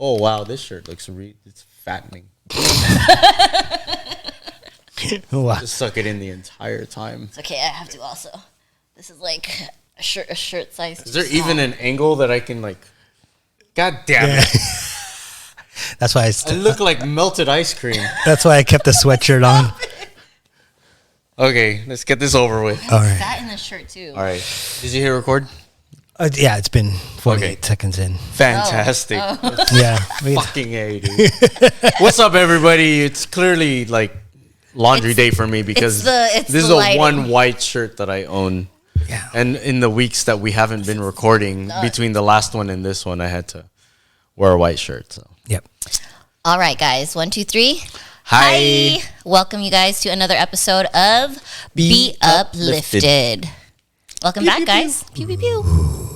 Oh wow, this shirt looks it's fattening. Wow. Just suck it in the entire time. It's okay. I have to also. This is like a shirt size. Is there even an angle that I can like? God damn it! That's why I look like melted ice cream. That's why I kept the sweatshirt on. Okay, let's get this over with. All right. Fat in the shirt too. All right. Did you hit record? Yeah, it's been 48 seconds in. Fantastic. Yeah. Fucking A, dude. What's up, everybody? It's clearly like laundry day for me because it's this is the a lighting. one white shirt that I own. Yeah. And in the weeks that we haven't been recording, between the last one and this one, I had to wear a white shirt. So. Yep. All right, guys. 1, 2, 3. Hi. Welcome you guys to another episode of Be Uplifted. Welcome back, guys. Pew, pew, pew.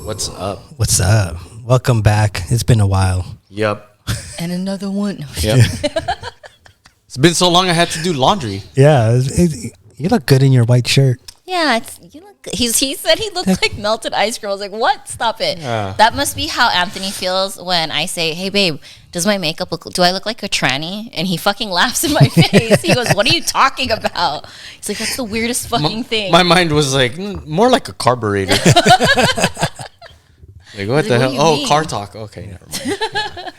What's up? What's up? Welcome back. It's been a while. Yep. And another one. Yep. It's been so long I had to do laundry. Yeah. You look good in your white shirt. Yeah, you look good. He said he looked like melted ice cream. I was like, what? Stop it. That must be how Anthony feels when I say, hey, babe, does my makeup do I look like a tranny? And he fucking laughs in my face. He goes, what are you talking about? He's like, that's the weirdest fucking thing. My mind was like, more like a carburetor. Like, what the hell? Oh, car talk. Okay, never mind.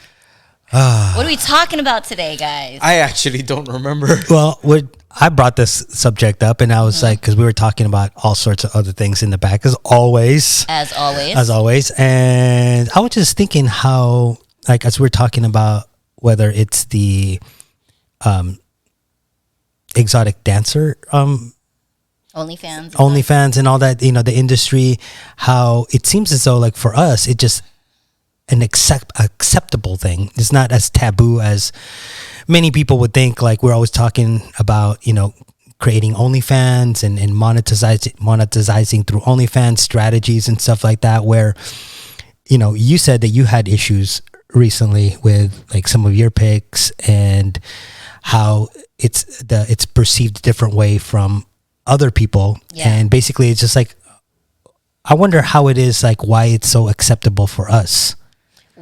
What are we talking about today, guys? I actually don't remember. Well, I brought this subject up, and I was like, because we were talking about all sorts of other things in the back, as always. As always. And I was just thinking how, like, as we're talking about whether it's the exotic dancer OnlyFans and all that, the industry, how it seems as though, like, for us, it just an acceptable thing. It's not as taboo as many people would think. Like, we're always talking about, creating OnlyFans and monetizing through OnlyFans strategies and stuff like that, where, you said that you had issues recently with like some of your pics and how it's perceived a different way from other people. Yeah. And basically it's just like, I wonder how it is, like, why it's so acceptable for us.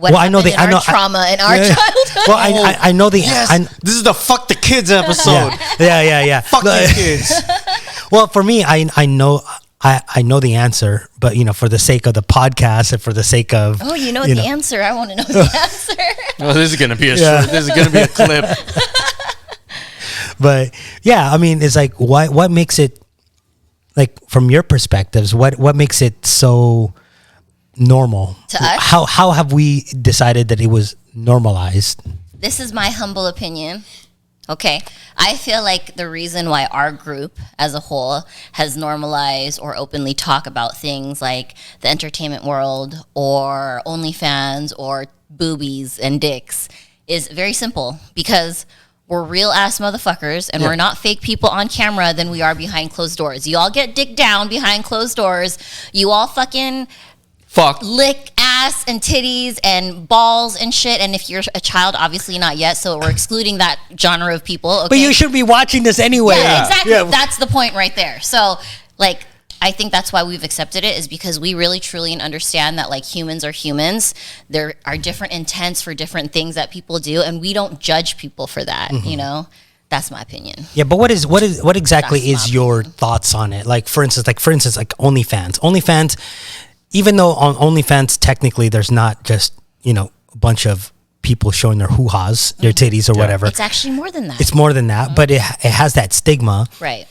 I know trauma in our childhood. Well, I know the. Yes, this is the fuck the kids episode. Yeah. Fuck the kids. Well, for me, I know the answer, but for the sake of the podcast and for the sake of the answer, I want to know the answer. Well, this is gonna be this is gonna be a clip. But yeah, I mean, it's like what makes it, like, from your perspectives, what makes it so normal to us? How have we decided that it was normalized? This is my humble opinion. Okay, I feel like the reason why our group as a whole has normalized or openly talk about things like the entertainment world or OnlyFans or boobies and dicks is very simple, because we're real ass motherfuckers and we're not fake people on camera than we are behind closed doors. You all get dick down behind closed doors. You all fucking lick ass and titties and balls and shit. And if you're a child, obviously not yet, so we're excluding that genre of people. Okay? But you should be watching this anyway. Yeah, exactly. Yeah. That's the point right there. So, like, I think that's why we've accepted it, is because we really truly understand that, like, humans are humans. There are different intents for different things that people do, and we don't judge people for that. Mm-hmm. That's my opinion. Yeah, but what exactly is your thoughts on it? Like, for instance, OnlyFans. OnlyFans, even though on OnlyFans technically there's not just, a bunch of people showing their hoo-has, their titties or whatever. It's actually more than that. It's more than that, but it has that stigma. Right.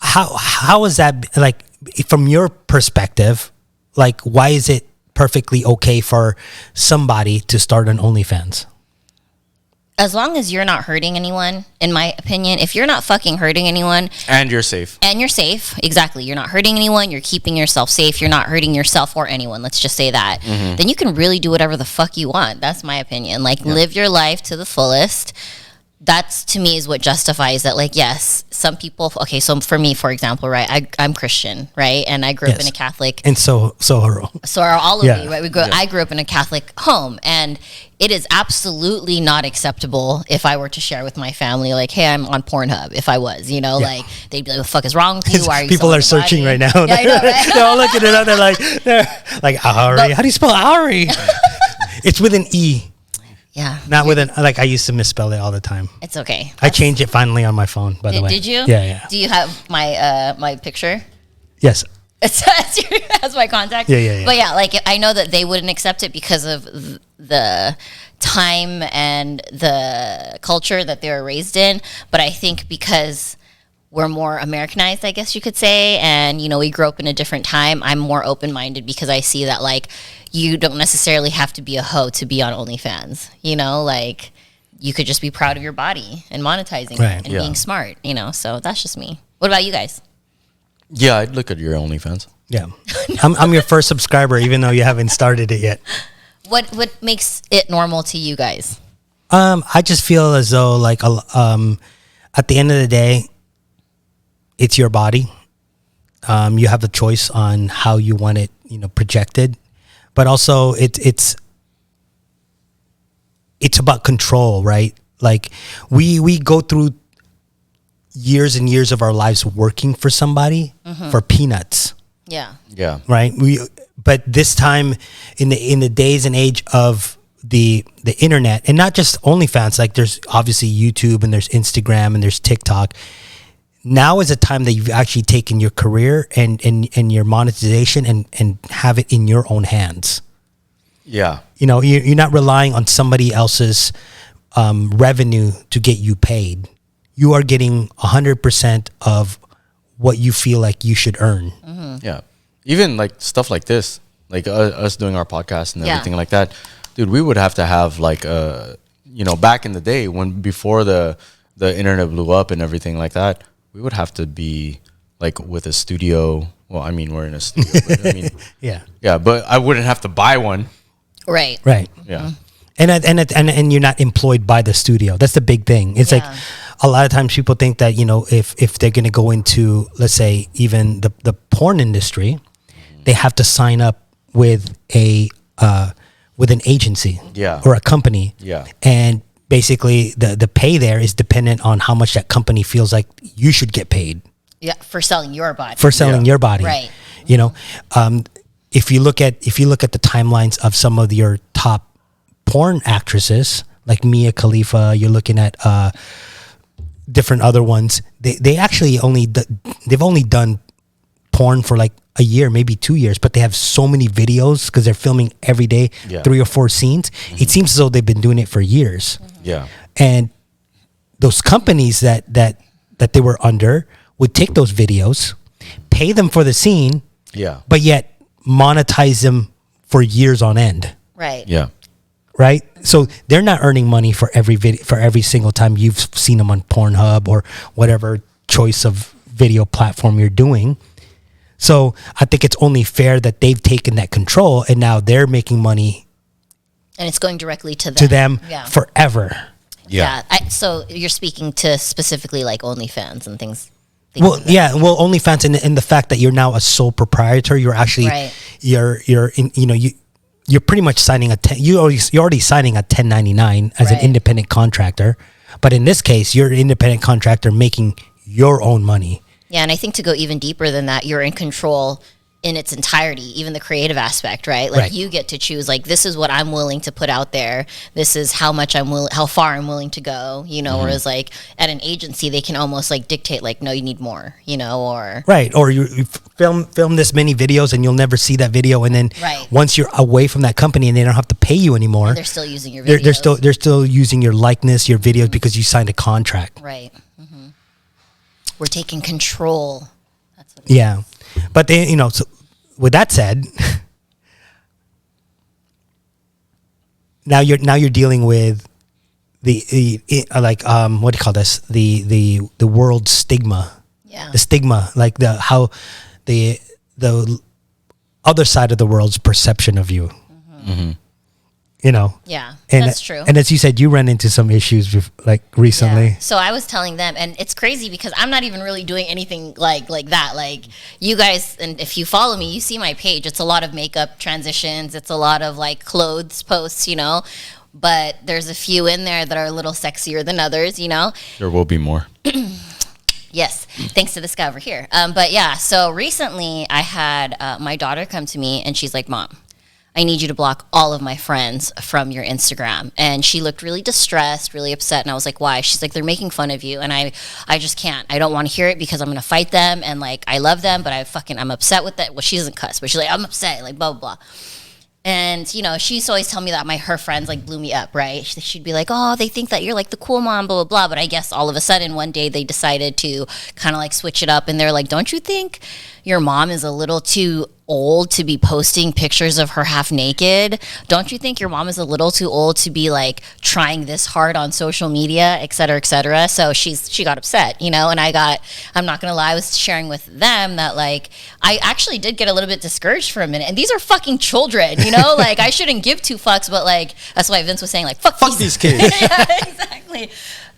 How is that, like, from your perspective, like, why is it perfectly okay for somebody to start an OnlyFans? As long as you're not hurting anyone, in my opinion, if you're not fucking hurting anyone. And you're safe. Exactly. You're not hurting anyone. You're keeping yourself safe. You're not hurting yourself or anyone. Let's just say that. Mm-hmm. Then you can really do whatever the fuck you want. That's my opinion. Like, live your life to the fullest. That's, to me, is what justifies that. Like, yes, some people, okay, so for me, for example, right, I'm Christian, right, and I grew up in a Catholic, and so are all of me, right? I grew up in a Catholic home, and it is absolutely not acceptable if I were to share with my family, like, hey, I'm on Pornhub. If I was, like, they'd be like, what the fuck is wrong with you? Why are you people are searching right now? Yeah, I know, right? They're all looking it up. They're like, Aurie. How do you spell Aurie? It's with an E, Yeah. not with an, like, I used to misspell it all the time. It's okay. I changed it finally on my phone, by the way. Did you? Yeah. Do you have my picture? Yes. As my contact. Yeah. But yeah, like I know that they wouldn't accept it because of the time and the culture that they were raised in. But I think because we're more Americanized, I guess you could say, and we grew up in a different time, I'm more open-minded because I see that like you don't necessarily have to be a hoe to be on OnlyFans. Like you could just be proud of your body and monetizing it and being smart. So that's just me. What about you guys? Yeah, I'd look at your OnlyFans. Yeah. I'm your first subscriber, even though you haven't started it yet. What makes it normal to you guys? I just feel as though, like, at the end of the day, it's your body. You have the choice on how you want it, projected, but also it's about control, right? Like we go through years and years of our lives working for somebody for peanuts. Yeah. Right. But this time in the days and age of the internet, and not just OnlyFans, like there's obviously YouTube and there's Instagram and there's TikTok. Now is a time that you've actually taken your career and your monetization and have it in your own hands. Yeah. You're not relying on somebody else's revenue to get you paid. You are getting 100% of what you feel like you should earn. Yeah. Even like stuff like this, like us doing our podcast and everything like that, dude, we would have to have like, back in the day before the internet blew up and everything like that, we would have to be like with a studio. Well, I mean, we're in a studio, but I mean, yeah, but I wouldn't have to buy one. Right. Yeah. And you're not employed by the studio. That's the big thing. It's like a lot of times people think that, if they're going to go into, let's say, even the porn industry, they have to sign up with with an agency or a company. Yeah. And basically the pay there is dependent on how much that company feels like you should get paid. Yeah, for selling your body. For selling your body. Right. If you look at the timelines of some of your top porn actresses, like Mia Khalifa, you're looking at different other ones. They actually they've only done porn for like a year, maybe 2 years, but they have so many videos because they're filming every day, 3 or 4 scenes. It seems as though they've been doing it for years. Yeah. And those companies that they were under would take those videos, pay them for the scene, but yet monetize them for years on end. Right. Yeah. Right. So they're not earning money for every video, for every single time you've seen them on Pornhub or whatever choice of video platform you're doing. So I think it's only fair that they've taken that control and now they're making money. And it's going directly to them. Forever. Yeah. So you're speaking to specifically like OnlyFans and things. Well, yeah. Well, OnlyFans and the fact that you're now a sole proprietor, you're actually you're pretty much signing you're already signing a 1099 as an independent contractor, but in this case, you're an independent contractor making your own money. Yeah, and I think to go even deeper than that, you're in control in its entirety, even the creative aspect, right? Like you get to choose, like, this is what I'm willing to put out there. This is how far I'm willing to go, whereas like at an agency, they can almost like dictate like, no, you need more, or. Right. Or you film this many videos and you'll never see that video. And then once you're away from that company and they don't have to pay you anymore. And they're still using your videos. They're still using your likeness, your videos because you signed a contract. Right. Mm-hmm. We're taking control. That's what yeah. But they, so with that said, now you're dealing with the what do you call this? The world stigma. Yeah. The stigma, like how the other side of the world's perception of you. Mm-hmm. Yeah, that's true. And as you said, you ran into some issues like recently. Yeah. So I was telling them, and it's crazy because I'm not even really doing anything like that. Like you guys, and if you follow me, you see my page. It's a lot of makeup transitions. It's a lot of like clothes posts, but there's a few in there that are a little sexier than others, There will be more. Yes, thanks to this guy over here. But yeah, so recently I had my daughter come to me and she's like, Mom, I need you to block all of my friends from your Instagram. And she looked really distressed, really upset. And I was like, why? She's like, they're making fun of you. And I just can't. I don't want to hear it because I'm going to fight them. And like, I love them, but I'm upset with that. Well, she doesn't cuss, but she's like, I'm upset, like blah, blah, blah. And, you know, she used to always tell me that her friends like blew me up, right? She'd be like, oh, they think that you're like the cool mom, blah, blah, blah. But I guess all of a sudden one day they decided to kind of like switch it up. And they're like, don't you think your mom is a little too old to be posting pictures of her half naked? Don't you think your mom is a little too old to be like trying this hard on social media, et cetera, et cetera? So she got upset, you know, and I'm not gonna lie, I was sharing with them that like I actually did get a little bit discouraged for a minute. And these are fucking children, you know, like I shouldn't give two fucks, but like that's why Vince was saying like fuck these kids. Yeah, exactly.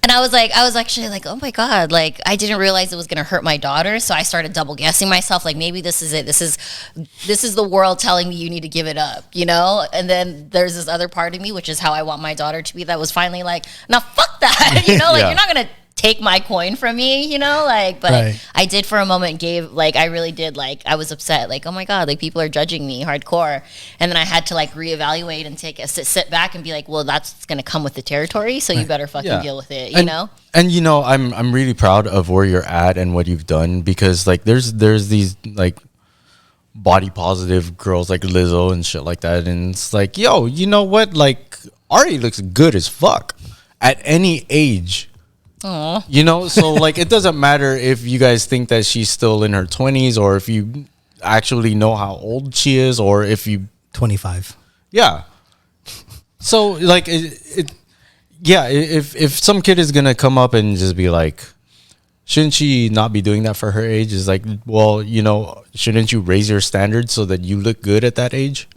And I was actually like, oh my God, like I didn't realize it was going to hurt my daughter. So I started double guessing myself. Like maybe this is it. This is the world telling me you need to give it up, you know? And then there's this other part of me, which is how I want my daughter to be. That was finally like, no, fuck that. You know, like Yeah. you're not going to take my coin from me, you know, like, but Right. I did for a moment I really did, like, I was upset, like, oh my God, like people are judging me hardcore. And then I had to like reevaluate and sit back and be like, well, that's going to come with the territory. So you better fucking deal with it, you know? And you know, I'm really proud of where you're at and what you've done, because like there's these like body positive girls like Lizzo and shit like that. And it's like, yo, you know what? Like Aurie looks good as fuck at any age. Aww. You know, so like it doesn't matter if you guys think that she's still in her 20s or if you actually know how old she is, or if you 25. yeah. So like if some kid is gonna come up and just be like, shouldn't she not be doing that for her age? Is like, well, you know, shouldn't you raise your standards so that you look good at that age?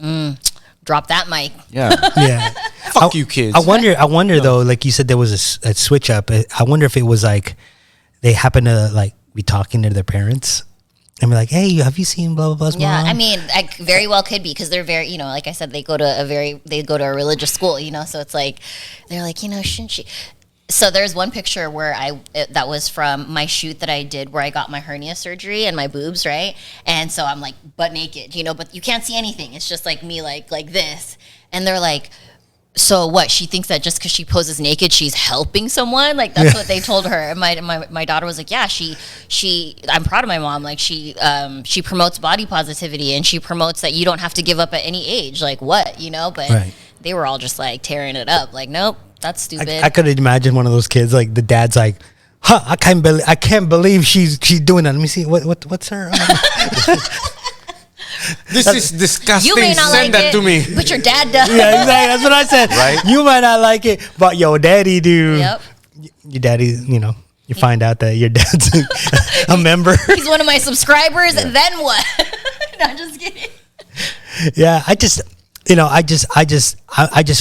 Drop that mic. Yeah. Yeah. Fuck you kids. I wonder though, like you said, there was a switch up. I wonder if it was like they happen to like be talking to their parents and be like, hey, have you seen blah, blah, blah? Yeah, mom? I mean, I very well could be, because they're very, you know, like I said, they go to a religious school, you know, so it's like, they're like, you know, shouldn't she? So there's one picture where that was from my shoot that I did where I got my hernia surgery and my boobs, right? And so I'm like butt naked, you know, but you can't see anything. It's just like me like this. And they're like, so what? She thinks that just because she poses naked, she's helping someone? Like that's what they told her. And my daughter was like, yeah, I'm proud of my mom. Like she promotes body positivity, and she promotes that you don't have to give up at any age. Like what, you know? But Right. They were all just like tearing it up. Like, nope, that's stupid. I could imagine one of those kids, like the dad's like, huh, I can't believe she's doing that. Let me see. What's her? This is disgusting. You may not Send like that it, to me. but your dad does. Yeah, exactly. That's what I said. Right. You might not like it, but your daddy do. Yep. Your daddy, you know, you find out that your dad's a member. He's one of my subscribers. Yeah. Then what? No, just kidding. Yeah, I just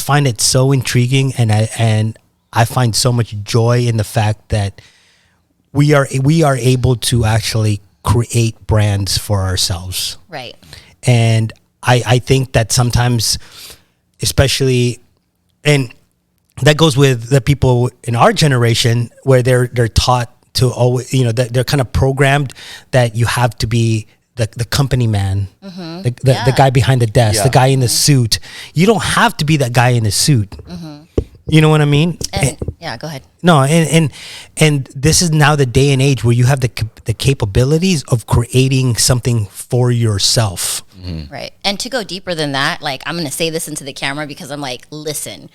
find it so intriguing, and I find so much joy in the fact that we are able to actually create brands for ourselves. Right. And I think that sometimes, especially, and that goes with the people in our generation where they're taught to always, you know, that they're kind of programmed that you have to be the company man, the guy behind the desk, the guy in the suit. You don't have to be that guy in the suit. You know what I mean? Yeah, go ahead. No, and this is now the day and age where you have the capabilities of creating something for yourself. Right. And to go deeper than that, like I'm going to say this into the camera because I'm like, listen,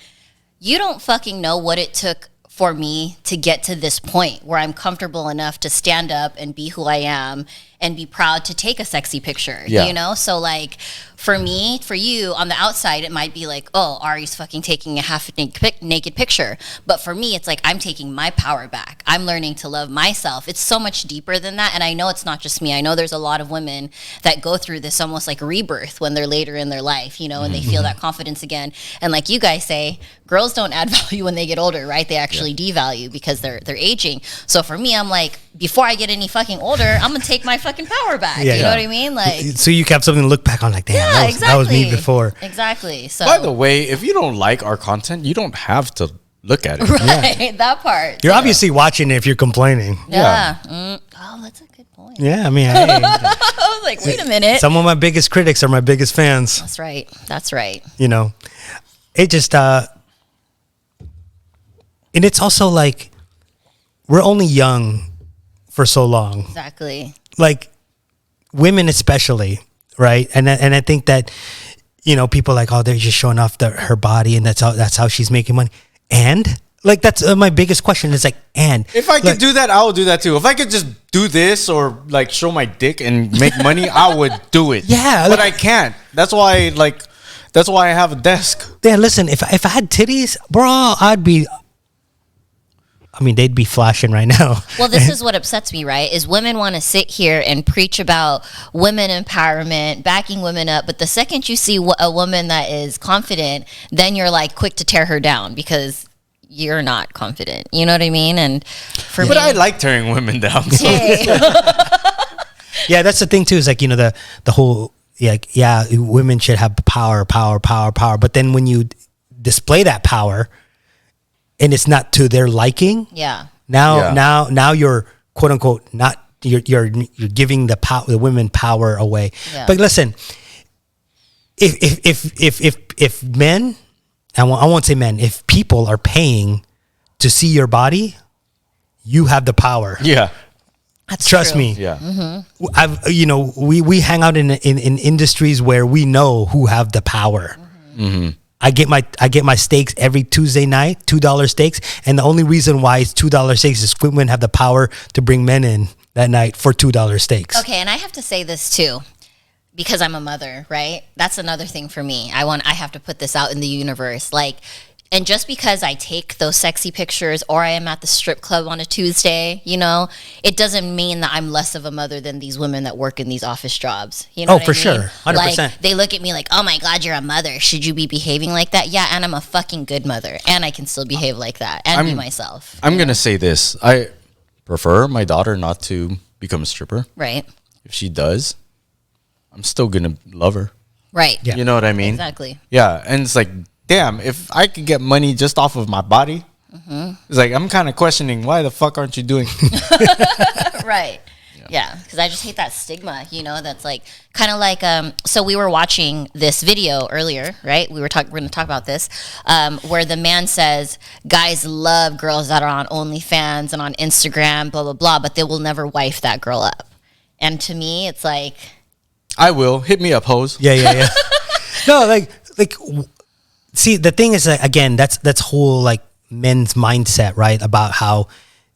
you don't fucking know what it took for me to get to this point where I'm comfortable enough to stand up and be who I am and be proud to take a sexy picture, you know? So like for me, for you on the outside, it might be like, oh, Aurie's fucking taking a half naked picture. But for me, it's like, I'm taking my power back. I'm learning to love myself. It's so much deeper than that. And I know it's not just me. I know there's a lot of women that go through this almost like rebirth when they're later in their life, you know, and they feel that confidence again. And like you guys say, girls don't add value when they get older, right? They actually devalue because they're aging. So for me, I'm like, before I get any fucking older, I'm gonna take my fucking power back. You know what I mean? Like, so you have something to look back on, like, damn, that was me before. Exactly. So by the way, if you don't like our content, you don't have to look at it. right, that part. You're obviously watching it if you're complaining. Yeah. Oh, that's a good point. point. Yeah, I mean, hey, I was like, wait a minute. some of my biggest critics are my biggest fans. That's right. That's right. You know, it just and it's also like we're only young for so long. Exactly. Like women especially, right? And I think that, you know, people are like, oh, they're just showing off her body and that's how she's making money. And like, that's my biggest question is like, and if I could do that, I would do that too. If I could just do this or like show my dick and make money, I would do it. Yeah. But I can't. That's why I have a desk. Yeah, listen, if I had titties, bro, they'd be flashing right now. Well, this is what upsets me, right? Is women want to sit here and preach about women empowerment, backing women up, but the second you see a woman that is confident, then you're like quick to tear her down because you're not confident. You know what I mean? And for But I like tearing women down. So. Hey. Yeah, that's the thing too. Is like, you know, the whole women should have power. But then when you display that power, and it's not to their liking. Yeah. Now you're quote unquote not you're giving the women power away. Yeah. But listen, if men, I won't say men, if people are paying to see your body, you have the power. Yeah. That's Trust true. me. Yeah. Mm-hmm. We hang out in industries where we know who have the power. Mm-hmm. I get my steaks every Tuesday night, $2 steaks, and the only reason why it's $2 steaks is women have the power to bring men in that night for $2 steaks. Okay, and I have to say this too, because I'm a mother, right? That's another thing for me. I have to put this out in the universe, like. And just because I take those sexy pictures or I am at the strip club on a Tuesday, you know, it doesn't mean that I'm less of a mother than these women that work in these office jobs. You know what I mean? Sure. 100%. Like, they look at me like, oh my God, you're a mother. Should you be behaving like that? Yeah, and I'm a fucking good mother. And I can still behave like that and be myself. I'm going to say this. I prefer my daughter not to become a stripper. Right. If she does, I'm still going to love her. Right. Yeah. You know what I mean? Exactly. Yeah. And it's like, damn, if I could get money just off of my body, it's like I'm kind of questioning why the fuck aren't you doing? Right. Yeah, because I just hate that stigma, you know, that's like kind of like so we were watching this video earlier, right? We're going to talk about this where the man says guys love girls that are on OnlyFans and on Instagram, blah blah blah, but they will never wife that girl up. And to me, it's like I will. Hit me up, hoes. Yeah. No, like see, the thing is, again, that's whole like men's mindset, right? About how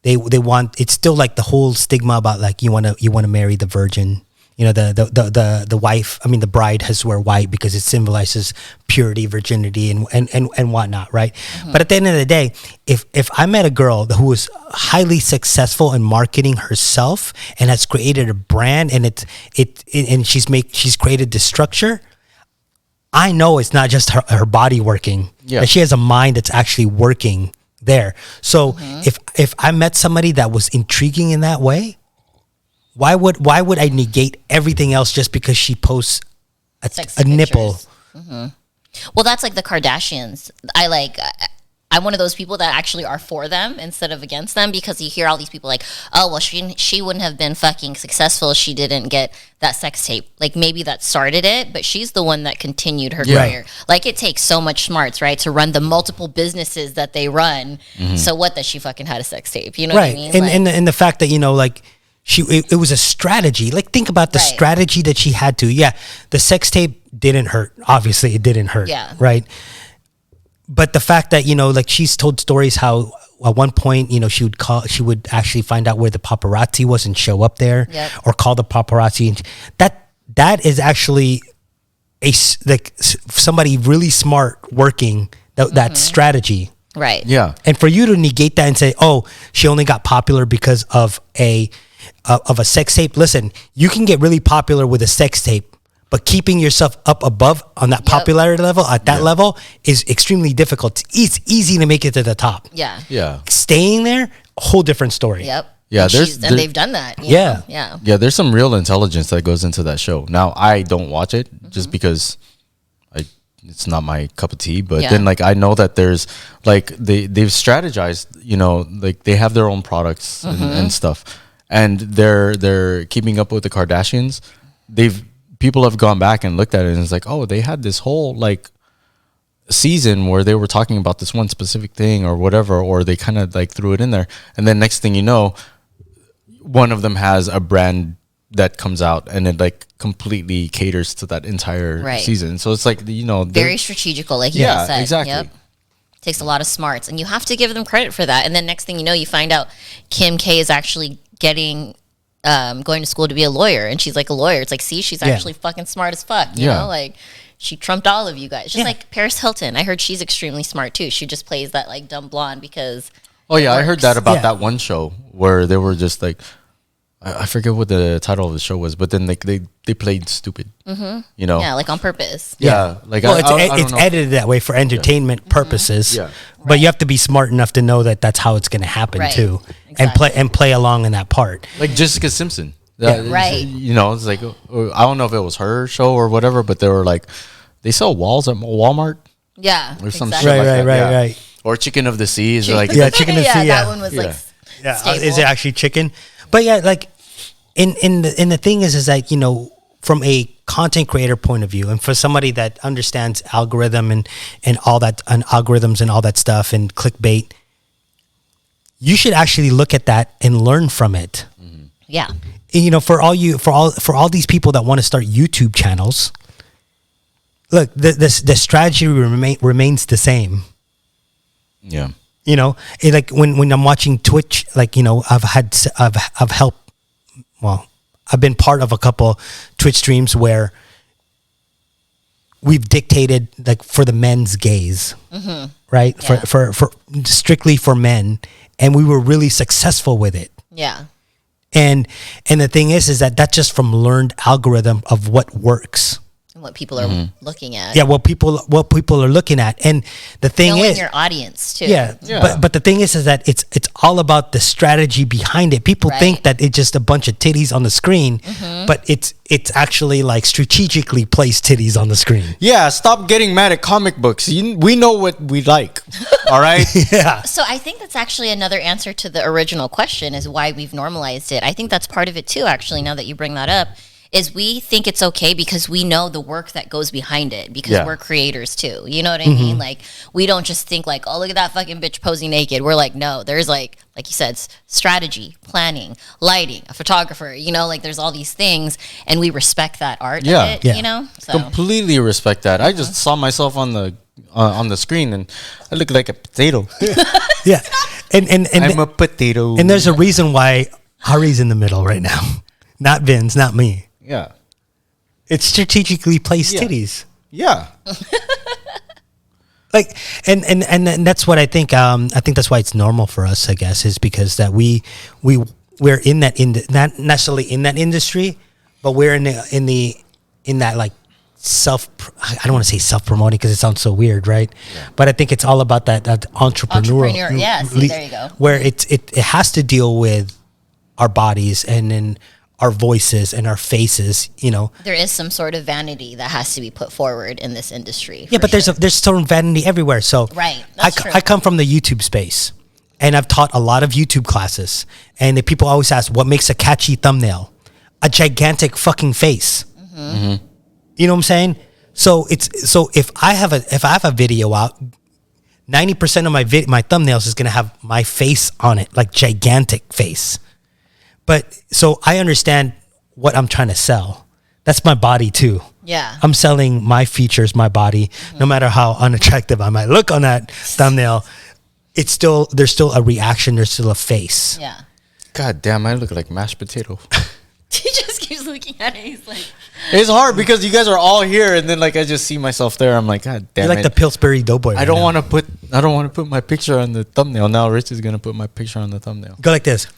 they want, it's still like the whole stigma about like you want to marry the virgin, you know, the wife. I mean, the bride has to wear white because it symbolizes purity, virginity, and whatnot, right? Mm-hmm. But at the end of the day, if I met a girl who is highly successful in marketing herself and has created a brand and she's created this structure. I know it's not just her body working. Yeah. That she has a mind that's actually working there. So if I met somebody that was intriguing in that way, why would I negate everything else just because she posts a nipple? Mm-hmm. Well, that's like the Kardashians. I'm one of those people that actually are for them instead of against them, because you hear all these people like, oh, well, she wouldn't have been fucking successful if she didn't get that sex tape. Like, maybe that started it, but she's the one that continued her career. Like, it takes so much smarts, right, to run the multiple businesses that they run. Mm-hmm. So what that she fucking had a sex tape? You know what I mean? And the fact that, you know, like, it was a strategy. Like, think about the strategy that she had to. Yeah, the sex tape didn't hurt. Obviously, it didn't hurt. Yeah. Right? But the fact that, you know, like, she's told stories how at one point, you know, she would actually find out where the paparazzi was and show up there, or call the paparazzi. And that is actually somebody really smart working that strategy. Right. Yeah. And for you to negate that and say, oh, she only got popular because of a sex tape. Listen, you can get really popular with a sex tape, but keeping yourself up above on that popularity level, at that level, is extremely difficult. It's easy to make it to the top. Yeah. Yeah. Staying there, a whole different story. Yep. Yeah, and they've done that. Yeah. Yeah. Yeah, there's some real intelligence that goes into that show. Now, I don't watch it just because it's not my cup of tea, but then, like, I know that there's, like, they've strategized, you know, like, they have their own products and stuff. and they're keeping up with the Kardashians, people have gone back and looked at it and it's like, oh, they had this whole like season where they were talking about this one specific thing or whatever, or they kind of like threw it in there, and then next thing you know, one of them has a brand that comes out and it like completely caters to that entire season. So it's like, you know, very strategical, like you just said. Exactly. Yep. Takes a lot of smarts, and you have to give them credit for that. And then next thing you know, you find out Kim K is actually getting going to school to be a lawyer, and she's like a lawyer. It's like, see, she's actually fucking smart as fuck. You know, like she trumped all of you guys. Just like Paris Hilton. I heard she's extremely smart too. She just plays that like dumb blonde because I heard that about that one show where they were just like, I forget what the title of the show was, but then like they played stupid, you know? Yeah, like on purpose. Yeah, like well, it's edited that way for entertainment purposes. Yeah, but you have to be smart enough to know that that's how it's going to happen too, and play along in that part. Like Jessica Simpson, right? You know, it's like, I don't know if it was her show or whatever, but they were like, they sell walls at Walmart. Yeah, or some shit like that. Right. Or Chicken of the Sea is like, Chicken of the Sea. That one was like, is it actually chicken? But yeah, like in the thing is that, you know, from a content creator point of view, and for somebody that understands algorithm and all that, and algorithms and all that stuff and clickbait, you should actually look at that and learn from it. Mm-hmm. Yeah. You know, for all these people that want to start YouTube channels, look, the strategy remains the same. Yeah. You know, like when I'm watching Twitch, like, you know, I've helped. Well, I've been part of a couple Twitch streams where we've dictated like for the men's gaze, right? Yeah. For strictly for men, and we were really successful with it. Yeah. And the thing is that that's just from learned algorithm of what works. What people are looking at. Yeah, what people are looking at. And the thing knowing is your audience too. Yeah. But the thing is that it's all about the strategy behind it. People think that it's just a bunch of titties on the screen, but it's actually like strategically placed titties on the screen. Yeah, stop getting mad at comic books. We know what we like. All right? Yeah. So I think that's actually another answer to the original question, is why we've normalized it. I think that's part of it too, actually, now that you bring that up. Is we think it's okay because we know the work that goes behind it, because we're creators too. You know what I mean? Like, we don't just think like, oh, look at that fucking bitch posing naked. We're like, no, there's like you said, strategy, planning, lighting, a photographer, you know, like there's all these things, and we respect that art of it, you know? So. Completely respect that. I just saw myself on the screen and I look like a potato. Yeah. And I'm a potato. And there's a reason why Aurie's in the middle right now. Not Vince, not me. Yeah. It's strategically placed titties. Yeah. Like, and that's what I think. I think that's why it's normal for us, I guess, is because that we're in that not necessarily in that industry, but we're in that like I don't want to say self-promoting because it sounds so weird, right? Yeah. But I think it's all about that entrepreneur. Yeah. See, there you go. Where it has to deal with our bodies and then our voices and our faces, you know. There is some sort of vanity that has to be put forward in this industry. Yeah, but there's some vanity everywhere. So right, that's true. I come from the YouTube space, and I've taught a lot of YouTube classes. And the people always ask, what makes a catchy thumbnail? A gigantic fucking face. Mm-hmm. You know what I'm saying? So if I have a video out, 90% of my thumbnails is gonna have my face on it, like gigantic face. But so I understand what I'm trying to sell. That's my body too. Yeah. I'm selling my features, my body. No matter how unattractive I might look on that thumbnail, there's still a reaction. There's still a face. Yeah. God damn, I look like mashed potato. He just keeps looking at it. He's like, it's hard because you guys are all here, and then like I just see myself there. I'm like, God damn, you're like the Pillsbury Doughboy. I don't want to put my picture on the thumbnail. Now Rich is gonna put my picture on the thumbnail. Go like this.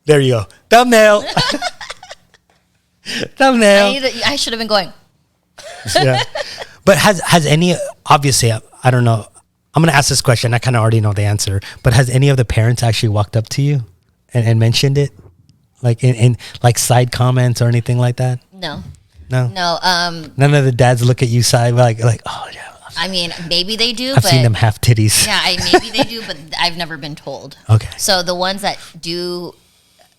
There you go. Thumbnail. Thumbnail. I should have been going. Yeah. But has any, obviously, I don't know. I'm going to ask this question. I kind of already know the answer. But has any of the parents actually walked up to you and mentioned it? Like in like side comments or anything like that? No. No? No. None of the dads look at you side like, oh, yeah, I mean, maybe they do. I've seen them half titties. Yeah, maybe they do, but I've never been told. Okay. So the ones that do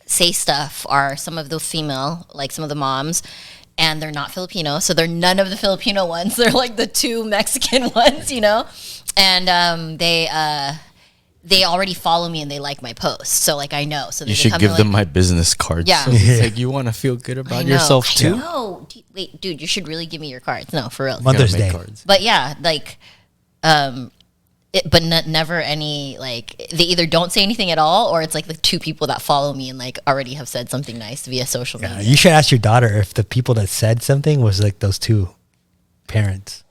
say stuff are some of the female, like some of the moms, and they're not Filipino, so they're none of the Filipino ones. They're like the 2 Mexican ones, you know, and they already follow me and they like my posts, so like I know. So you should give them my business card. Yeah, so it's like you want to feel good about yourself too. No, wait, dude, you should really give me your cards. No, for real. Mother's Day cards. But yeah, like, never any like they either don't say anything at all, or it's like the 2 people that follow me and like already have said something nice via social media. You should ask your daughter if the people that said something was like those 2 parents.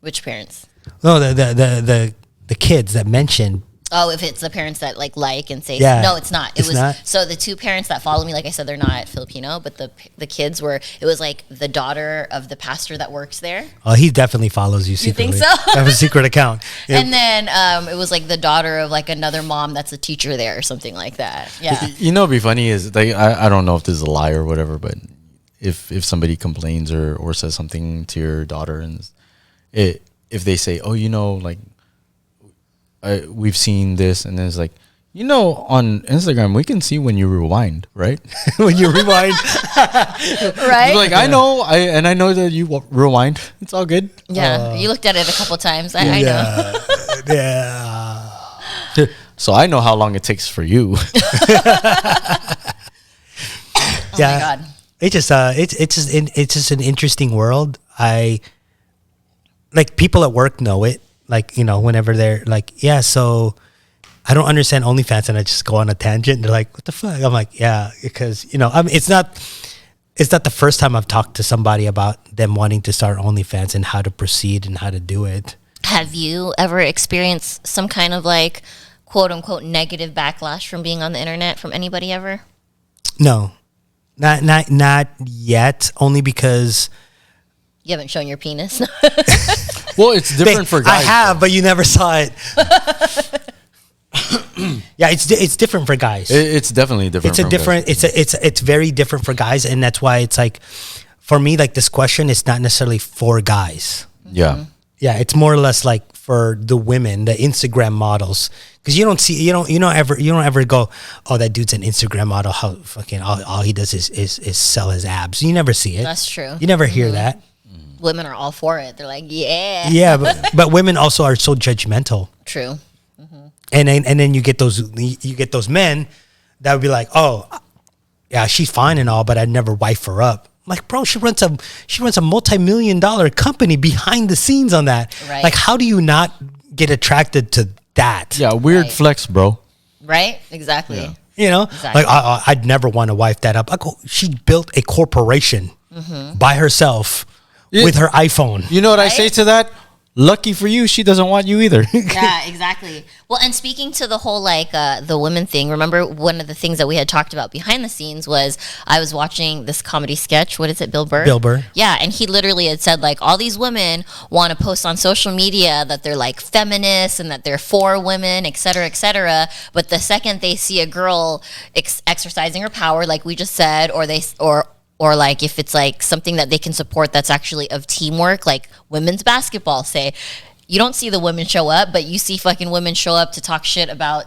Which parents? No, the kids that mentioned. Oh, if it's the parents that like and say, Yeah. No, it's not. It's not? So the 2 parents that follow me, like I said, they're not Filipino, but the kids were. It was like the daughter of the pastor that works there. Oh, he definitely follows you secretly. You think so? I have a secret account. Yeah. And then it was like the daughter of like another mom that's a teacher there or something like that. Yeah. You know, what'd be funny is like I don't know if this is a lie or whatever, but if somebody complains or says something to your daughter and if they say, oh, you know, like we've seen this, and then it's like, you know, on Instagram we can see when you rewind, right? When you rewind, Right? like I know, I know that you rewind. It's all good. Yeah, you looked at it a couple times. I know. Yeah. So I know how long it takes for you. Oh my God. It's just an interesting world. Like people at work know it. Like, you know, whenever they're like, yeah, so I don't understand OnlyFans, and I just go on a tangent. They're like, what the fuck? I'm like, yeah, because, you know, I mean, it's not the first time I've talked to somebody about them wanting to start OnlyFans and how to proceed and how to do it. Have you ever experienced some kind of like quote unquote negative backlash from being on the internet from anybody ever? No, not yet. Only because You haven't shown your penis. Well, it's different for guys. I have, but you never saw it. Yeah, it's different for guys. It's definitely different. It's very different for guys, and that's why it's like, for me, like this question is not necessarily for guys. Yeah. Yeah, it's more or less like for the women, the Instagram models, because you don't ever go, oh, that dude's an Instagram model. How fucking all he does is sell his abs. You never see it. That's true. You never hear that. Women are all for it. They're like, yeah. Yeah, but women also are so judgmental. True. And then you get those men that would be like, oh, yeah, she's fine and all, but I'd never wife her up. I'm like, bro, she runs a multi-million-dollar company behind the scenes on that. Right. Like, how do you not get attracted to that? Yeah, weird Right. flex, bro. Right? Exactly. Yeah. You know, Exactly. like I'd never want to wife that up. I go, she built a corporation by herself with her iPhone. You know what I Right? say to that? Lucky for you, she doesn't want you either. Yeah, exactly. Well, and speaking to the whole like the women thing, remember one of the things that we had talked about behind the scenes was I was watching this comedy sketch. What is it, Bill Burr? Bill Burr. Yeah, and he literally had said like all these women want to post on social media that they're like feminists and that they're for women, et cetera, but the second they see a girl exercising her power, like we just said, or like if it's like something that they can support that's actually of teamwork, like women's basketball, say, you don't see the women show up, but you see fucking women show up to talk shit about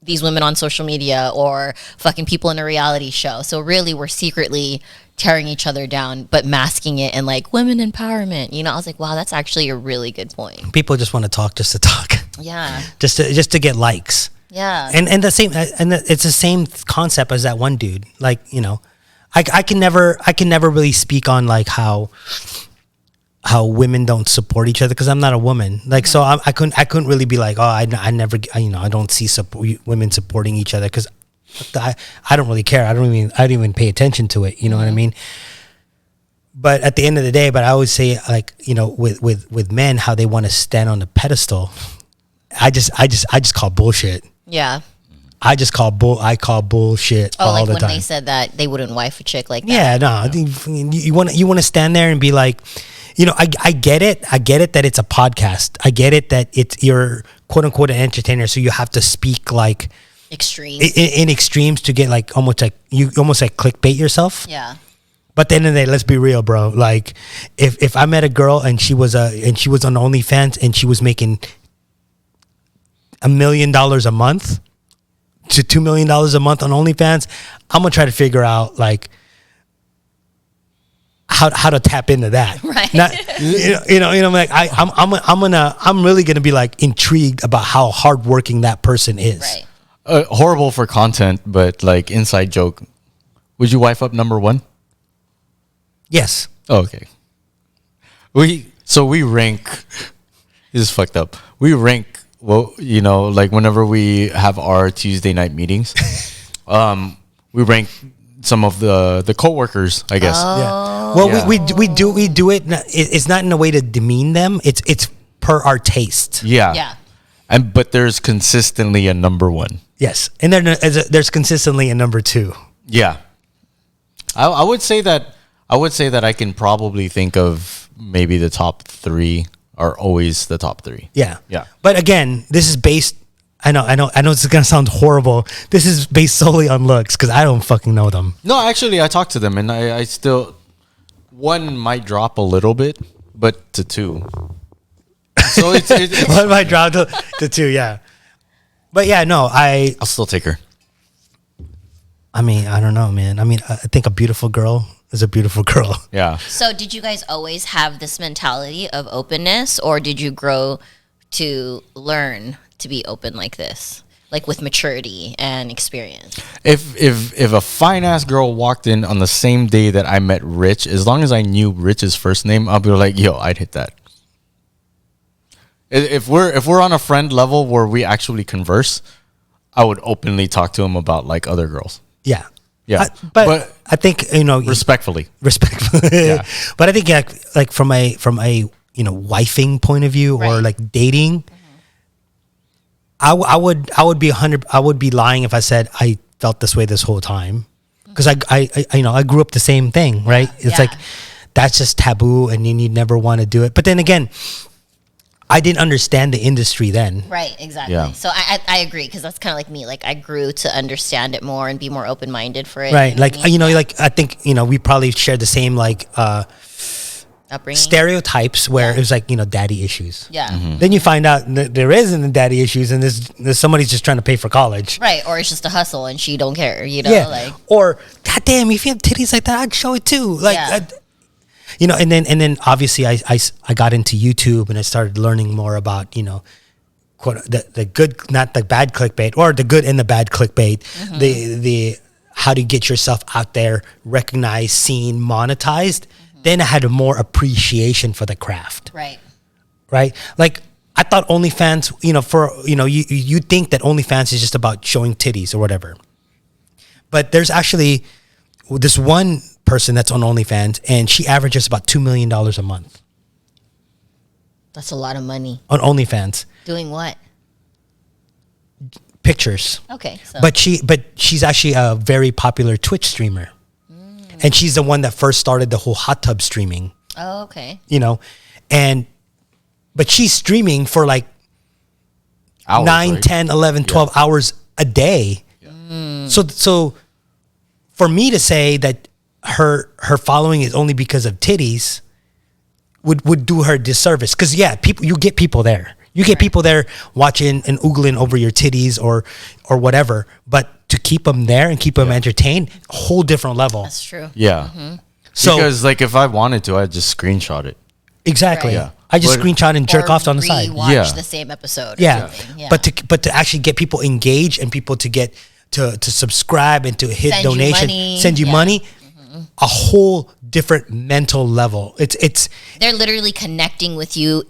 these women on social media or fucking people in a reality show. So really we're secretly tearing each other down, but masking it and like women empowerment. You know, I was like, wow, that's actually a really good point. People just want to talk just to talk. Yeah. just to get likes. Yeah. And it's the same concept as that one dude. Like, you know, I can never really speak on like how women don't support each other because I'm not a woman. Like, so I couldn't really be like, oh, I don't see women supporting each other because I don't really care. I don't even pay attention to it. You know what I mean? But at the end of the day, but I always say, like, you know, with men, how they want to stand on the pedestal. I just call bullshit. Yeah. I call bullshit all like the when time. they said that they wouldn't wife a chick like that. Yeah, no. I think you want to stand there and be like, you know, I get it. I get it that it's a podcast. I get it that you're quote unquote an entertainer, so you have to speak like Extremes. in extremes to get like almost like clickbait yourself. Yeah. But at the end of the day, let's be real, bro. Like, if I met a girl and she was on OnlyFans and she was making $1 million a month to $2 million a month on OnlyFans, I'm gonna try to figure out like how to tap into that. Right. Not, like I'm really gonna be like intrigued about how hardworking that person is. Right. Horrible for content, but like inside joke. Would you wife up number one? Yes. Oh, okay. We rank. This is fucked up. We rank. Well, like whenever we have our Tuesday night meetings, we rank some of the coworkers, I guess. Oh. Yeah. Well, Yeah. we do it. It's not in a way to demean them. It's per our taste. Yeah. Yeah. But there's consistently a number one. Yes, and there's consistently a number two. Yeah. I would say that I can probably think of maybe the top three are always the top three. Yeah. Yeah. But again, this is based. I know this is gonna sound horrible. This is based solely on looks because I don't fucking know them. No, actually, I talked to them and I still one might drop a little bit, but to two. So it's One might drop to two. Yeah. But yeah, no, I'll still take her. I mean, I don't know, man. I mean, I think a beautiful girl is a beautiful girl. Yeah. So did you guys always have this mentality of openness, or did you grow to learn to be open like this, like with maturity and experience? If a fine ass girl walked in on the same day that I met Rich, as long as I knew Rich's first name, I'll be like, yo, I'd hit that. If we're on a friend level where we actually converse, I would openly talk to him about like other girls. Yeah. Yeah. But I think, Respectfully. yeah. But I think like from a wifing point of view or Right. like dating, I would be lying if I said I felt this way this whole time, because I grew up the same thing, right? It's Yeah. like that's just taboo and you never want to do it. But then again, I didn't understand the industry then. Right, exactly. Yeah. So I agree, because that's kind of like me. Like I grew to understand it more and be more open minded for it. Right. Like, I mean? like I think, we probably shared the same like Upbringing. stereotypes where it was like, daddy issues. Yeah. Mm-hmm. Then you find out that there isn't daddy issues and there's somebody's just trying to pay for college. Right. Or it's just a hustle and she don't care, Yeah. like. Or, goddamn, if you have titties like that, I'd show it too. Like, Yeah. and then obviously I got into YouTube and I started learning more about, quote, the good, not the bad clickbait, or the good and the bad clickbait, the how to get yourself out there, recognized, seen, monetized. Then I had a more appreciation for the craft. Right. Right? Like, I thought OnlyFans, you think that OnlyFans is just about showing titties or whatever. But there's actually this one person that's on OnlyFans, and she averages about $2 million a month That's a lot of money. on OnlyFans. Doing what? Pictures. Okay. So. But she's actually a very popular Twitch streamer. And she's the one that first started the whole hot tub streaming, Oh, okay. but she's streaming for like Hours, 9, right? 10, 11, 12 hours a day. So for me to say that her following is only because of titties would do her a disservice. Because you get people there. You get people there watching and oogling over your titties or whatever. But to keep them there and keep them entertained, a whole different level. That's true. Yeah. So Because like if I wanted to, I'd just screenshot it. exactly. Right. Yeah. I just But- screenshot and jerk Or off on the side. rewatch Yeah. the same episode. Or Yeah. something. Yeah. But to actually get people engaged and people to get to subscribe and to hit Send you donation, money. send you Yeah. money, a whole different mental level. It's they're literally connecting with you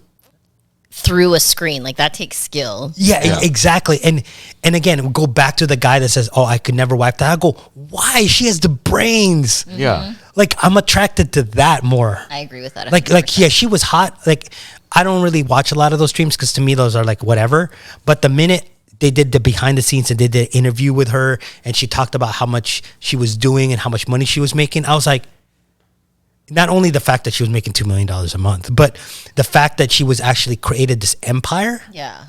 through a screen. Like that takes skill. yeah, exactly. And again, go back to the guy that says, "Oh, I could never wipe that." I go, "Why? She has the brains." Yeah. Like I'm attracted to that more. I agree with that. Like 100%. yeah, she was hot. Like I don't really watch a lot of those streams because to me those are like whatever. But the minute they did the behind the scenes and did the interview with her and she talked about how much she was doing and how much money she was making, I was like, not only the fact that she was making $2 million a month, but the fact that she was actually created this empire. Yeah.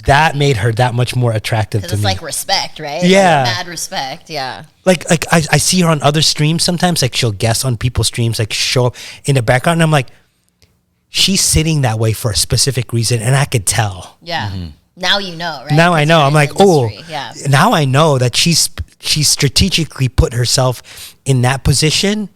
that made her that much more attractive to Because it's me. like respect, right? Yeah. Like mad respect, yeah. Like I see her on other streams sometimes, like she'll guest on people's streams, like show in the background, and I'm like, she's sitting that way for a specific reason, and I could tell. Yeah. Now you know, right? Now I 'Cause know. you're I'm in like, the oh, industry. Yeah. now I know that she's strategically put herself in that position.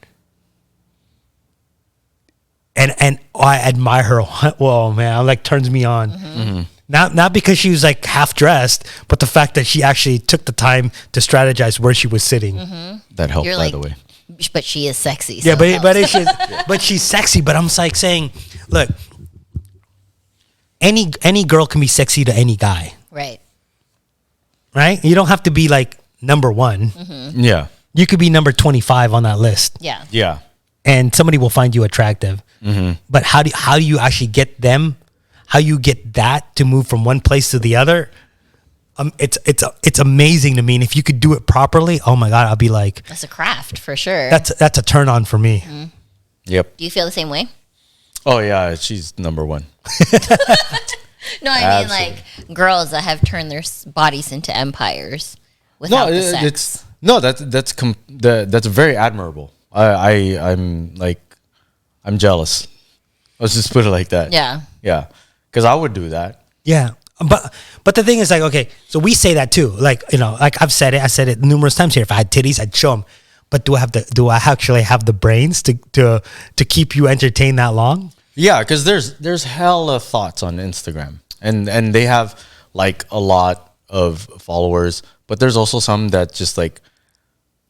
And I admire her. Whoa, man, like turns me on. Not because she was like half dressed, but the fact that she actually took the time to strategize where she was sitting. That helped, You're by like, the way. but she is sexy. Yeah, so it but helps. but she's sexy. But I'm like saying, look, any girl can be sexy to any guy, Right. right? You don't have to be like number one. Yeah. You could be number 25 on that list, Yeah. Yeah. and somebody will find you attractive. But how do you actually get them? How you get that to move from one place to the other? It's amazing to me. And if you could do it properly, oh my god, I'll be like, That's a craft for sure. that's a turn on for me. Yep. Do you feel the same way? Oh yeah, she's number one. No, I mean like girls that have turned their bodies into empires without the sex. That's very admirable. I'm jealous. Let's just put it like that. Yeah. Yeah. Because I would do that. Yeah. But the thing is like, okay, so we say that too. Like, you know, like I said it numerous times here. If I had titties, I'd show them. But do I actually have the brains to keep you entertained that long? Yeah, because there's hella thoughts on Instagram, and they have like a lot of followers, but there's also some that just like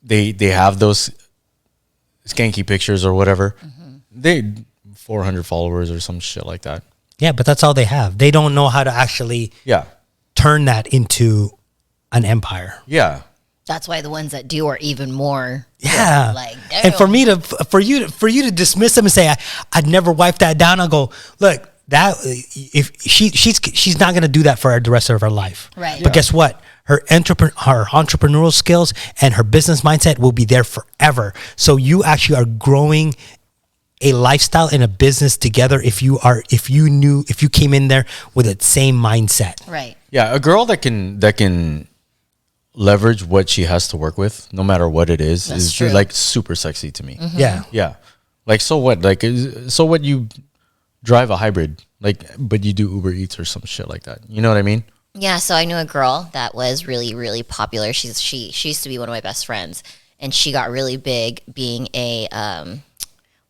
they have those skanky pictures or whatever. They 400 followers or some shit like that. Yeah, but that's all they have. They don't know how to actually Yeah. turn that into an empire. Yeah. That's why the ones that do are even more. Yeah. Like, and for me for you to dismiss them and say I'd never wipe that down, I'll go, look, that if she's not going to do that for the rest of her life. Right. But guess what? Her entrepreneurial skills and her business mindset will be there forever. So you actually are growing a lifestyle and a business together if you came in there with that same mindset. Right. Yeah, a girl that can leverage what she has to work with, no matter what it is true. like super sexy to me. Yeah. Yeah. Like, so what? Like, so what? You drive a hybrid, like, but you do Uber Eats or some shit like that. You know what I mean? Yeah, so I knew a girl that was really, really popular. She used to be one of my best friends, and she got really big being a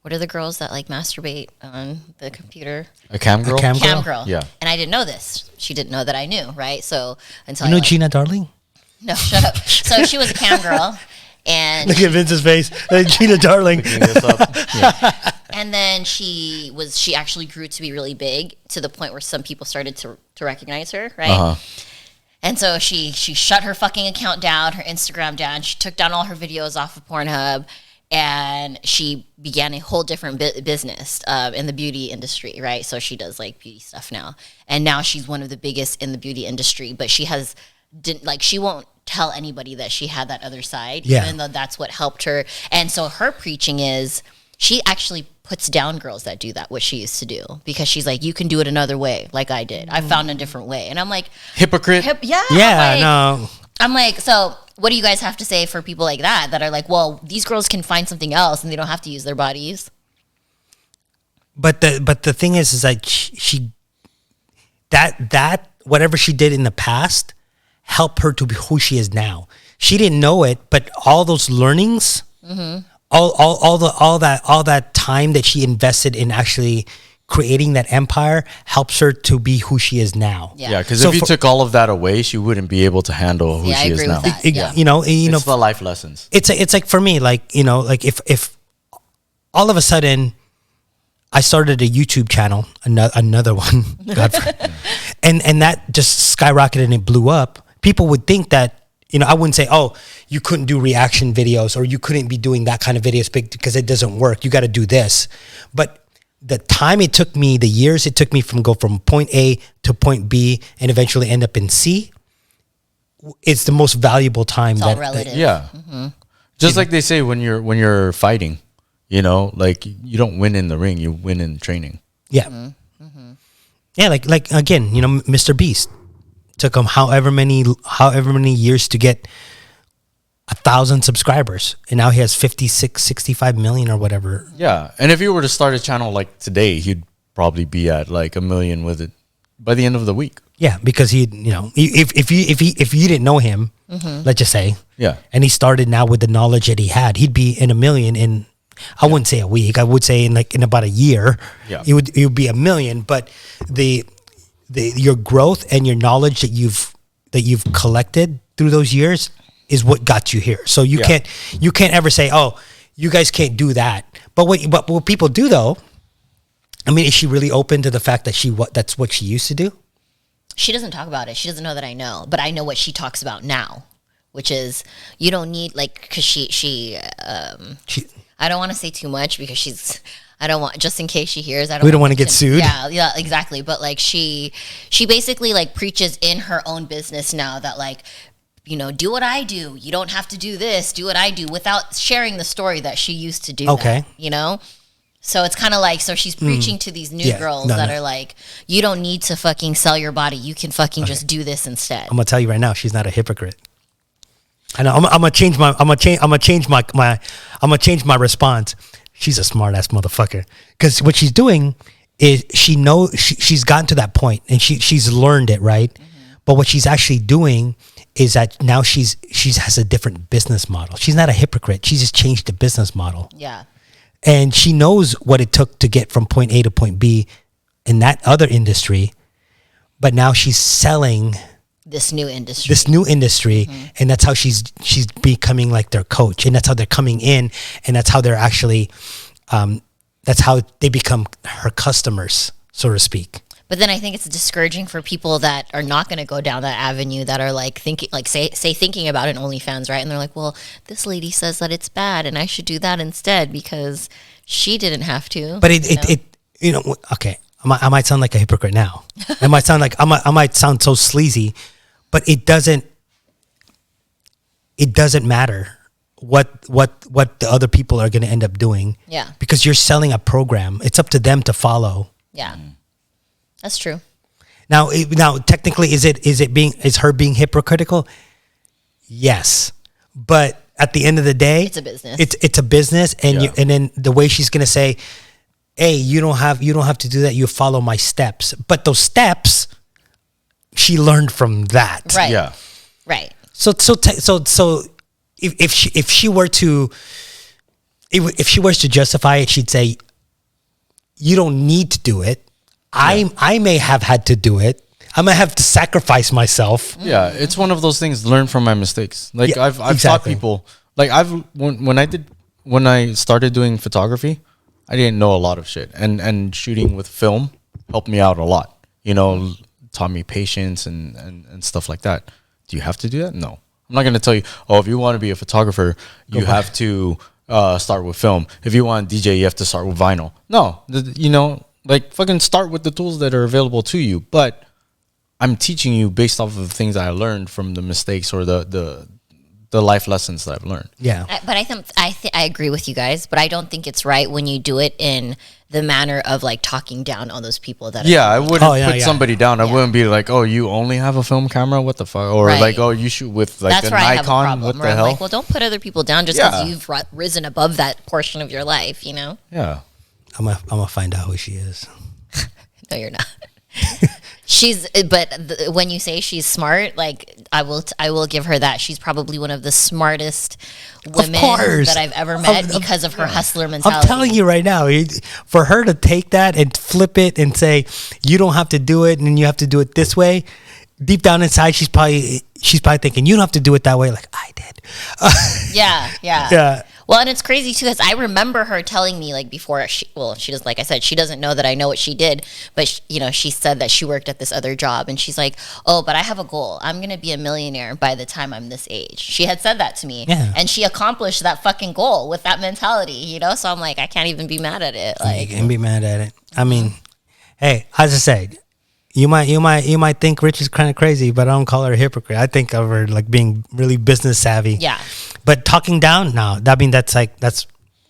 what are the girls that like masturbate on the computer? A cam girl? Cam girl. Yeah. And I didn't know this. She didn't know that I knew, right? So until You know I, like, Gina Darling? no, shut up. So she was a cam girl, and Look at Vince's face. Gina Darling. Clean this up. Yeah. and then she actually grew to be really big to the point where some people started to recognize her, right? Uh-huh. And so she shut her fucking account down, her Instagram down. She took down all her videos off of Pornhub, and she began a whole different business in the beauty industry, right? So she does like beauty stuff now, and now she's one of the biggest in the beauty industry. But she she won't tell anybody that she had that other side, Yeah. even though that's what helped her. And so her preaching is she actually puts down girls that do that, what she used to do, because she's like, you can do it another way, like I did. I found a different way, and I'm like, Hypocrite. yeah, Yeah, I'm like, so what do you guys have to say for people like that are like, well, these girls can find something else and they don't have to use their bodies? But the thing is like she that whatever she did in the past helped her to be who she is now. She didn't know it, but all those learnings, all that time that she invested in actually creating that empire helps her to be who she is now. Yeah, because So if you for- took all of that away, she wouldn't be able to handle who Yeah, I she is agree now. with that. Yeah. You know, It's the life lessons. it's like for me, like, you know, like if all of a sudden I started a YouTube channel, another one, God, and that just skyrocketed and it blew up. People would think that, you know, I wouldn't say, oh, you couldn't do reaction videos or you couldn't be doing that kind of videos because it doesn't work. You got to do this. But the time it took me, the years it took me from point A to point B and eventually end up in C, it's the most valuable time. It's all relative. Yeah. Just like they say when you're fighting, you know, like you don't win in the ring, you win in training. Yeah. Yeah, like again, you know, Mr. Beast. Took him however many years to get 1,000 subscribers, and now he has 56, 65 million or whatever. Yeah, and if you were to start a channel like today, he'd probably be at like 1 million with it by the end of the week. Yeah, because he, if you didn't know him, let's just say, Yeah, and he started now with the knowledge that he had, he'd be in 1 million in, I wouldn't say a week, I would say in about a year. Yeah, it would be 1 million. But your growth and your knowledge that you've collected through those years is what got you here. So you can't ever say, oh, you guys can't do that. But what people do though, I mean, is she really open to the fact that that's what she used to do? She doesn't talk about it. She doesn't know that I know, but I know what she talks about now, which is you don't need because she I don't want to say too much because I don't want, just in case she hears. We don't want to get sued. Yeah, exactly. But like she basically like preaches in her own business now that like, do what I do. You don't have to do this. Do what I do, without sharing the story that she used to do. Okay. That, So it's kind of like, so she's preaching to these new girls that are like, you don't need to fucking sell your body. You can fucking just do this instead. I'm gonna tell you right now, she's not a hypocrite. I know. I'm gonna change my response. She's a smart ass motherfucker, because what she's doing is she's gotten to that point and she's learned it, right? Mm-hmm. But what she's actually doing is that now she has a different business model. She's not a hypocrite. She just changed the business model. Yeah. And she knows what it took to get from point A to point B in that other industry, but now she's selling this new industry, mm-hmm. And that's how she's becoming like their coach, and that's how they're coming in, and that's how they're actually, that's how they become her customers, so to speak. But then I think it's discouraging for people that are not going to go down that avenue, that are like thinking, like thinking about an OnlyFans, right? And they're like, well, this lady says that it's bad, and I should do that instead because she didn't have to. But okay, I might sound like a hypocrite now. I might sound so sleazy, but it doesn't matter what the other people are going to end up doing. Yeah. Because you're selling a program. It's up to them to follow. Yeah. That's true. Now, technically, is her being hypocritical? Yes, but at the end of the day, it's a business. It's a business, and and then the way she's gonna say, "Hey, you don't have to do that. You follow my steps." But those steps, she learned from that. Right. Yeah. Right. So if she were to justify it, she'd say, "You don't need to do it. I may have had to do it. I might have to sacrifice myself." Yeah, it's one of those things. Learn from my mistakes. Like I've taught people. Like when I started doing photography, I didn't know a lot of shit, and shooting with film helped me out a lot. Taught me patience and stuff like that. Do you have to do that? No, I'm not going to tell you. Oh, if you want to be a photographer, you have to start with film. If you want to DJ, you have to start with vinyl. No, like fucking start with the tools that are available to you. But I'm teaching you based off of the things I learned from the mistakes or the life lessons that I've learned. Yeah. But I agree with you guys, but I don't think it's right when you do it in the manner of like talking down on those people that. I wouldn't put somebody down. I wouldn't be like, oh, you only have a film camera? What the fuck? Or like, oh, you shoot with like that's a Nikon? I have a problem, what the hell? I'm like, well, don't put other people down just because you've risen above that portion of your life, Yeah. I'm gonna find out who she is. No, you're not. When you say she's smart, like I will give her that. She's probably one of the smartest women that I've ever met because of her hustler mentality. I'm telling you right now, for her to take that and flip it and say, you don't have to do it and you have to do it this way, deep down inside, she's probably thinking, you don't have to do it that way like I did. Yeah. Well, and it's crazy too, because I remember her telling me like before she does, like I said, she doesn't know that I know what she did, but she said that she worked at this other job, and she's like, oh, but I have a goal. I'm going to be a millionaire by the time I'm this age. She had said that to me, and she accomplished that fucking goal with that mentality, So I'm like, I can't even be mad at it. Like, you can't be mad at it. I mean, hey, as I said, you might think Rich is kind of crazy, but I don't call her a hypocrite. I think of her like being really business savvy. Yeah. But talking down, no, that's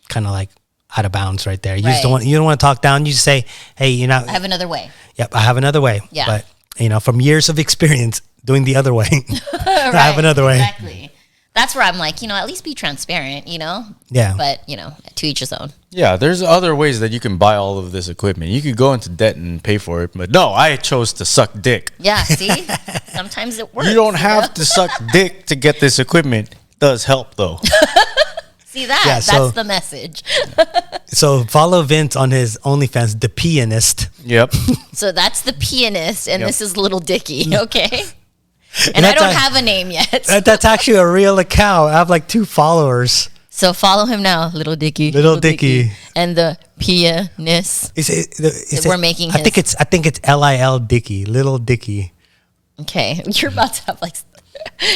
kind of like out of bounds right there. You just don't want to talk down. You just say, hey, I have another way. Yep, I have another way. Yeah. But from years of experience, doing the other way. I have another way. Exactly. That's where I'm like, at least be transparent, Yeah. But, to each his own. Yeah, there's other ways that you can buy all of this equipment. You could go into debt and pay for it, but no, I chose to suck dick. Yeah, see? Sometimes it works. You don't have to suck dick to get this equipment. It does help though. See that? Yeah, That's the message. So follow Vince on his OnlyFans, the pianist. Yep. So that's the pianist, and this is Little Dicky, okay? And I don't have a name yet. That's actually a real account. I have like 2 followers. So follow him now, Little Dicky. Little Dicky. And the pianist. We're making I think it's LIL Dicky. Little Dicky. Okay. You're about to have like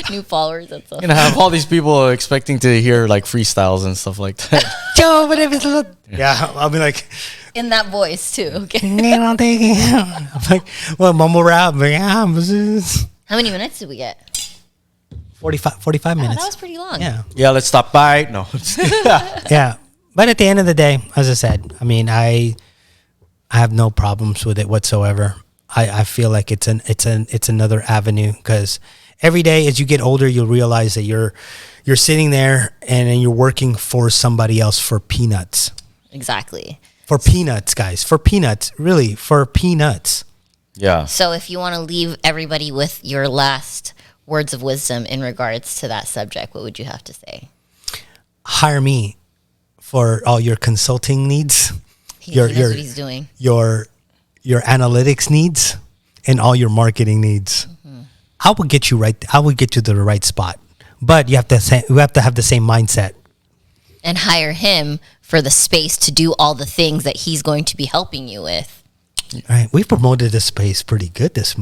new followers. That's all. You're gonna have all these people expecting to hear like freestyles and stuff like that. Joe, whatever. Yeah, I'll be like, in that voice too. Okay. Little Dicky. I'm like, well, mumble rap. Yeah, How many minutes did we get? 45 minutes. That was pretty long. Yeah. Yeah, let's stop by. No. Yeah. But at the end of the day, as I said, I mean, I have no problems with it whatsoever. I feel like it's another avenue, because every day as you get older, you'll realize that you're sitting there and then you're working for somebody else for peanuts. Exactly. For peanuts, guys. For peanuts. Really, for peanuts. Yeah. So if you want to leave everybody with your last words of wisdom in regards to that subject, what would you have to say? Hire me for all your consulting needs. He knows what he's doing. Your analytics needs and all your marketing needs. Mm-hmm. I will get you right. I will get you to the right spot. But you have to have the same mindset. And hire him for the space to do all the things that he's going to be helping you with. All right, we promoted this space pretty good this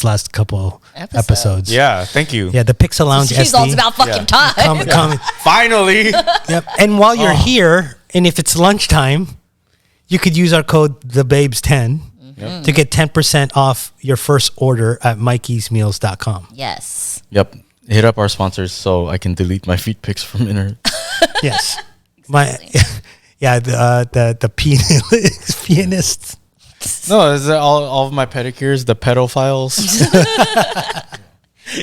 last couple episodes. Yeah, thank you. Yeah, the Pixel Lounge He's SD. all about fucking time. Finally. Yep. And while you're here, and if it's lunchtime, you could use our code TheBabes10 to get 10% off your first order at Mikey'sMeals.com. Yes. Yep. Hit up our sponsors so I can delete my feet pics from internet. Yes. The pianists. No, is that all of my pedicures, the pedophiles?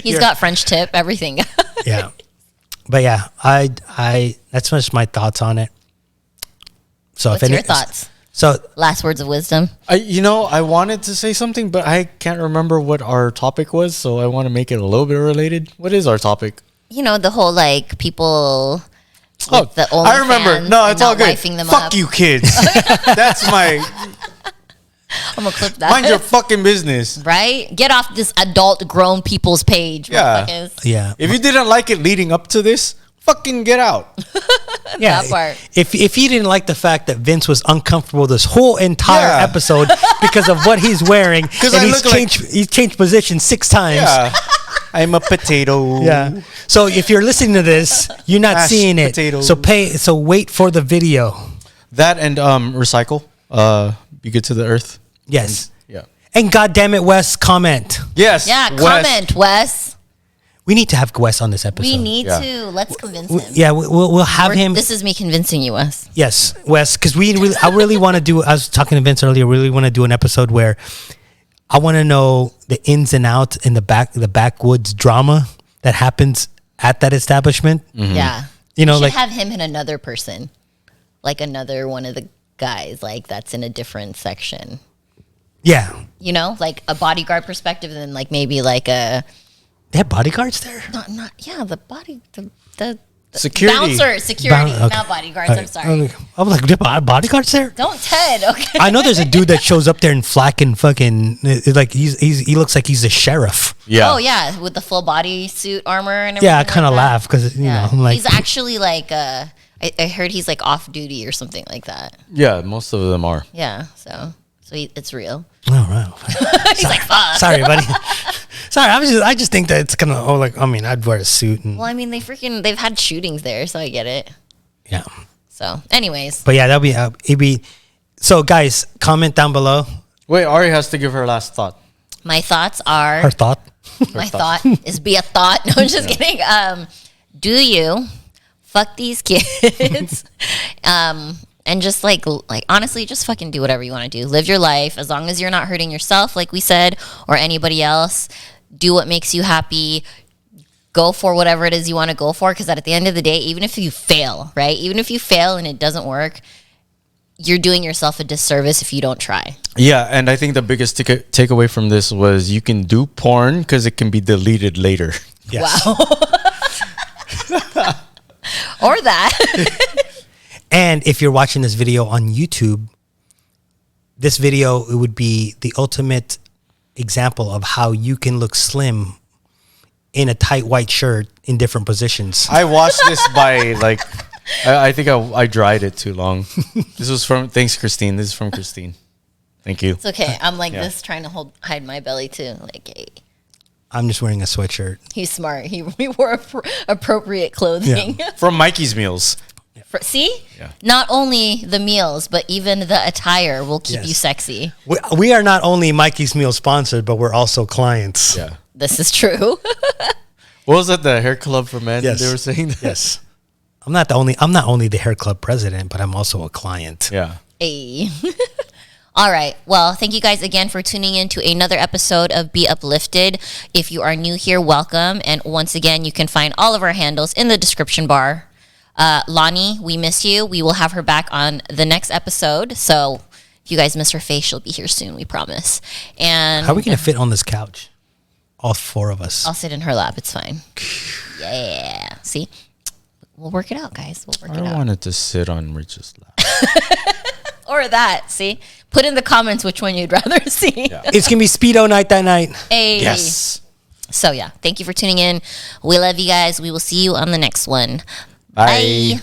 He's got French tip, everything. Yeah. But yeah, I that's just my thoughts on it. So What's your thoughts? So last words of wisdom. I wanted to say something, but I can't remember what our topic was, so I want to make it a little bit related. What is our topic? The whole like people with the OnlyFans. I remember. No, it's all good. Fuck up. you, kids. That's my. I'm gonna clip that. Mind your fucking business. Right? Get off this adult grown people's page. Yeah. yeah. If you didn't like it leading up to this, fucking get out. Yeah. That part. If you didn't like the fact that Vince was uncomfortable this whole entire episode because of what he's wearing, and he's changed position 6 times. Yeah. I'm a potato. Yeah. So if you're listening to this, you're not Mashed seeing it. potatoes. So wait for the video. That and recycle. Be good to the earth. Yes. Yeah. And goddamn it, Wes, comment. Yes. Yeah, Wes. comment, Wes. We need to have Wes on this episode. We need to. Let's convince him. Yeah, we'll have him. This is me convincing you, Wes. Yes, Wes, because I really want to do. I was talking to Vince earlier. Really want to do an episode where I want to know the ins and outs in the backwoods drama that happens at that establishment. Mm-hmm. Yeah. We should like have him and another person, like another one of the guys, like that's in a different section. Yeah. Like a bodyguard perspective, and then like maybe like a. They have bodyguards there. The security. Security, Okay. not bodyguards. I'm sorry. I was like, there are bodyguards there? Don't Ted. Okay. I know there's a dude that shows up there in flak and fucking like he looks like he's a sheriff. Yeah. Oh yeah, with the full body suit armor and everything. Yeah, I kind of laugh because I'm like he's actually like I heard he's like off duty or something like that. Yeah, most of them are. Yeah, so it's real. Oh wow. He's like, fuck. Sorry, buddy. Sorry, I just think that it's gonna. I'd wear a suit. Well, I mean, they've had shootings there, so I get it. Yeah. So, anyways. But yeah, it'd be. So, guys, comment down below. Wait, Aurie has to give her last thought. My thoughts are. Her thought. My thought is be a thought. No, I'm just kidding. Do you fuck these kids? And just like honestly, just fucking do whatever you want to do. Live your life as long as you're not hurting yourself, like we said, or anybody else. do what makes you happy. Go for whatever it is you want to go for, because at the end of the day, even if you fail, right? Even if you fail and it doesn't work, you're doing yourself a disservice if you don't try. Yeah, and I think the biggest takeaway from this was you can do porn because it can be deleted later. Yes. Wow. Or that. And if you're watching this video on YouTube, this video, it would be the ultimate example of how you can look slim in a tight white shirt in different positions. I watched this by like, I think I dried it too long. This was thanks Christine. This is from Christine. Thank you. It's okay. I'm like this, trying to hide my belly too. Like, hey. I'm just wearing a sweatshirt. He's smart. He wore appropriate clothing. Yeah. From Mikey's Meals. See? Yeah. Not only the meals, but even the attire will keep Yes. you sexy. We are not only Mikey's Meal sponsored, but we're also clients. Yeah. This is true. What was it? The hair club for men? Yes. They were saying that? Yes. I'm not only the hair club president, but I'm also a client. Yeah. Hey. All right. Well, thank you guys again for tuning in to another episode of Be Uplifted. If you are new here, welcome. And once again, you can find all of our handles in the description bar. Lonnie, we miss you. We will have her back on the next episode. So if you guys miss her face, she'll be here soon, we promise. And How are we going to fit on this couch? All four of us. I'll sit in her lap. It's fine. Yeah. See? We'll work it out, guys. We'll work it out. I wanted to sit on Rich's lap. Or that. See? Put in the comments which one you'd rather see. Yeah. It's going to be Speedo night that night. Hey. Yes. So, yeah. Thank you for tuning in. We love you guys. We will see you on the next one. Bye. Bye.